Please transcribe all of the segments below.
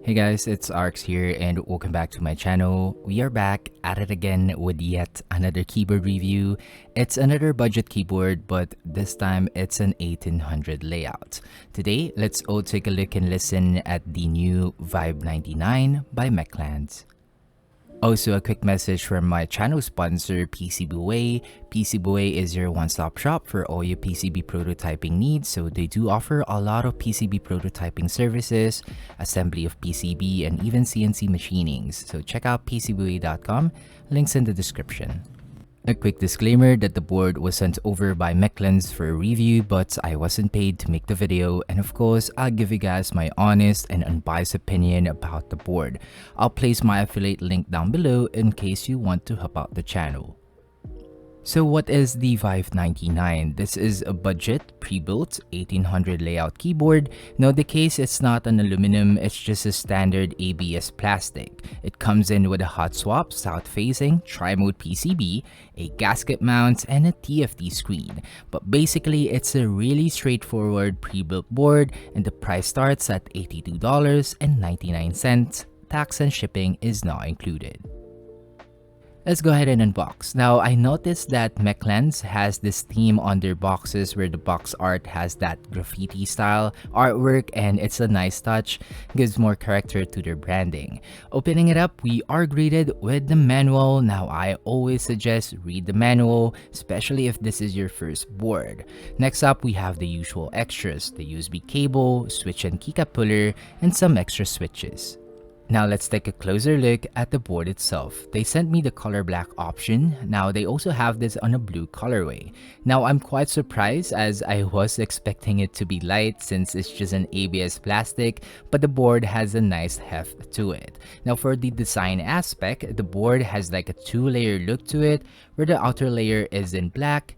Hey guys, it's Arx here and welcome back to my channel. We are back at it again with yet another keyboard review. It's another budget keyboard, but this time it's an 1800 layout. Today, let's all take a look and listen at the new Vibe 99 by Mechlands. Also, a quick message from my channel sponsor, PCBWay. PCBWay is your one-stop shop for all your PCB prototyping needs. So they do offer a lot of PCB prototyping services, assembly of PCB, and even CNC machinings. So check out PCBWay.com, links in the description. A quick disclaimer that the board was sent over by Mechlands for a review, but I wasn't paid to make the video, and of course, I'll give you guys my honest and unbiased opinion about the board. I'll place my affiliate link down below in case you want to help out the channel. So what is the Vibe 99? This is a budget, pre-built 1800 layout keyboard. Now the case is not an aluminum, it's just a standard ABS plastic. It comes in with a hot swap, south-facing, tri-mode PCB, a gasket mount, and a TFT screen. But basically, it's a really straightforward pre-built board, and the price starts at $82.99. Tax and shipping is not included. Let's go ahead and unbox. Now, I noticed that Mechlands has this theme on their boxes where the box art has that graffiti style artwork, and it's a nice touch, gives more character to their branding. Opening it up, we are greeted with the manual. Now, I always suggest read the manual, especially if this is your first board. Next up, we have the usual extras, the USB cable, switch and keycap puller, and some extra switches. Now let's take a closer look at the board itself. They sent me the color black option. Now they also have this on a blue colorway. Now I'm quite surprised as I was expecting it to be light since it's just an ABS plastic, but the board has a nice heft to it. Now for the design aspect, the board has like a two-layer look to it where the outer layer is in black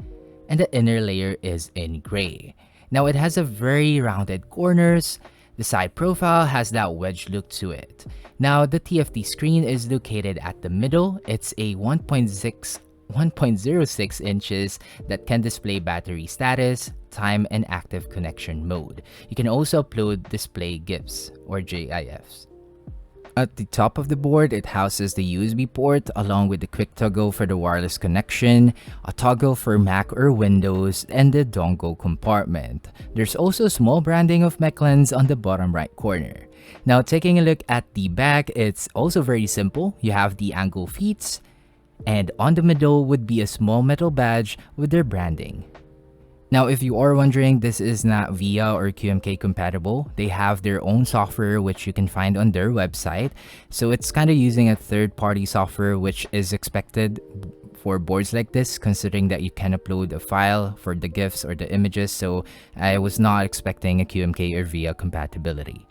and the inner layer is in gray. Now it has a very rounded corners. The side profile has that wedge look to it. Now, the TFT screen is located at the middle. It's a 1.06 inches that can display battery status, time, and active connection mode. You can also upload display GIFs or GIFs. At the top of the board, it houses the USB port along with the quick toggle for the wireless connection, a toggle for Mac or Windows, and the dongle compartment. There's also small branding of Mechlands on the bottom right corner. Now, taking a look at the back, it's also very simple. You have the angle feet, and on the middle would be a small metal badge with their branding. Now, if you are wondering, this is not Vega or QMK compatible. They have their own software which you can find on their website. So it's kind of using a third-party software which is expected for boards like this, considering that you can upload a file for the GIFs or the images. So I was not expecting a QMK or Vega compatibility.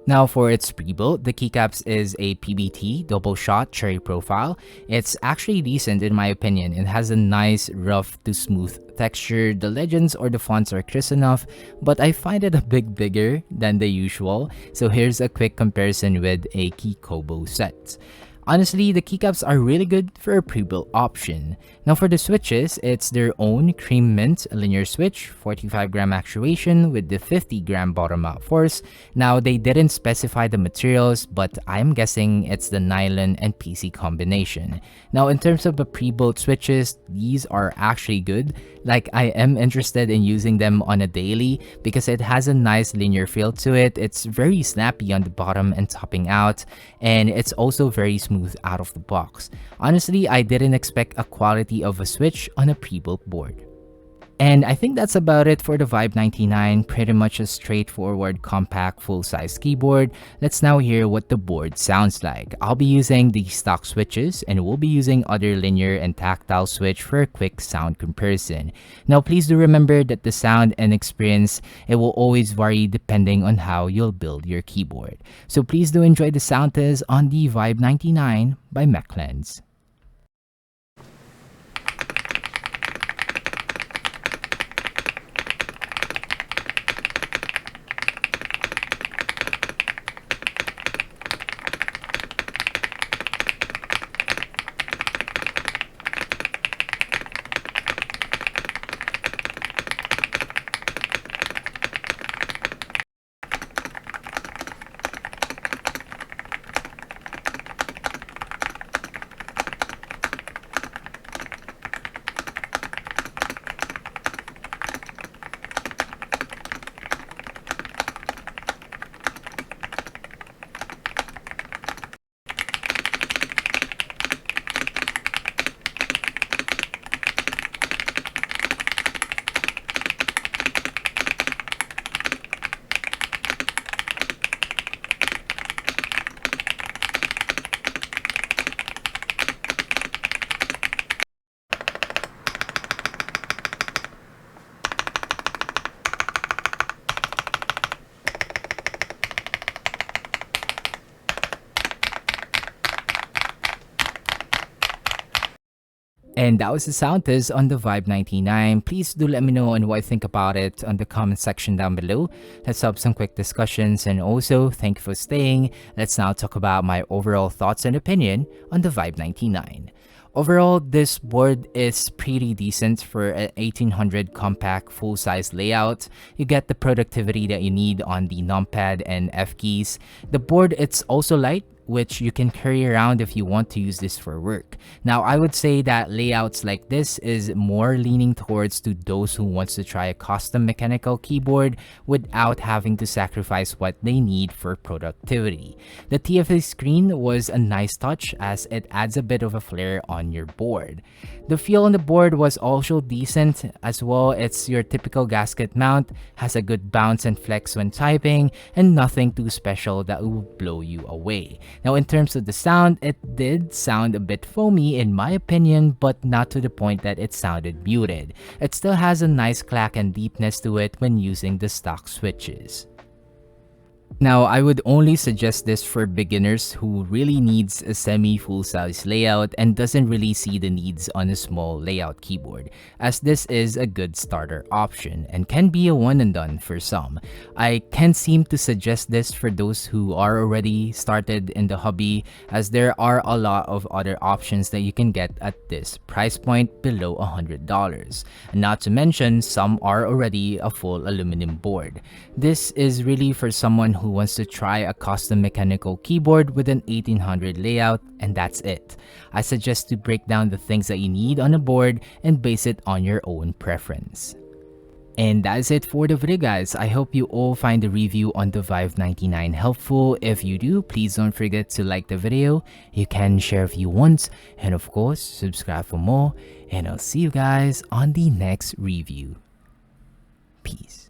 Now for its pre-built, the keycaps is a PBT double shot cherry profile. It's actually decent in my opinion. It has a nice rough to smooth texture. The legends or the fonts are crisp enough, but I find it a bit bigger than the usual. So here's a quick comparison with a key combo set. Honestly, the keycaps are really good for a pre-built option. Now for the switches, it's their own cream mint linear switch, 45 gram actuation with the 50 gram bottom out force. Now they didn't specify the materials, but I'm guessing it's the nylon and PC combination. Now in terms of the pre-built switches, these are actually good. Like I am interested in using them on a daily because it has a nice linear feel to it. It's very snappy on the bottom and topping out, and it's also very smooth out of the box. Honestly, I didn't expect a quality of a switch on a pre-built board. And I think that's about it for the Vibe 99, pretty much a straightforward, compact, full-size keyboard. Let's now hear what the board sounds like. I'll be using the stock switches and we'll be using other linear and tactile switch for a quick sound comparison. Now please do remember that the sound and experience, it will always vary depending on how you'll build your keyboard. So please do enjoy the sound test on the Vibe 99 by Mechlands. And that was the sound test on the Vibe 99. Please do let me know on what you think about it on the comment section down below. Let's have some quick discussions, and also thank you for staying. Let's now talk about my overall thoughts and opinion on the Vibe 99. Overall, this board is pretty decent for an 1800 compact full-size layout. You get the productivity that you need on the numpad and F keys. The board, it's also light, which you can carry around if you want to use this for work. Now, I would say that layouts like this is more leaning towards to those who wants to try a custom mechanical keyboard without having to sacrifice what they need for productivity. The TFT screen was a nice touch as it adds a bit of a flair on your board. The feel on the board was also decent as well. It's your typical gasket mount, has a good bounce and flex when typing, and nothing too special that will blow you away. Now, in terms of the sound, it did sound a bit foamy in my opinion, but not to the point that it sounded muted. It still has a nice clack and deepness to it when using the stock switches. Now, I would only suggest this for beginners who really needs a semi full-size layout and doesn't really see the needs on a small layout keyboard, as this is a good starter option and can be a one and done for some. I can't seem to suggest this for those who are already started in the hobby, as there are a lot of other options that you can get at this price point below $100. And not to mention, some are already a full aluminum board. This is really for someone who wants to try a custom mechanical keyboard with an 1800 layout, and that's it. I suggest to break down the things that you need on a board and base it on your own preference. And that is it for the video, guys. I hope you all find the review on the Vibe 99 helpful. If you do, please don't forget to like the video. You can share if you want, and of course, subscribe for more. And I'll see you guys on the next review. Peace.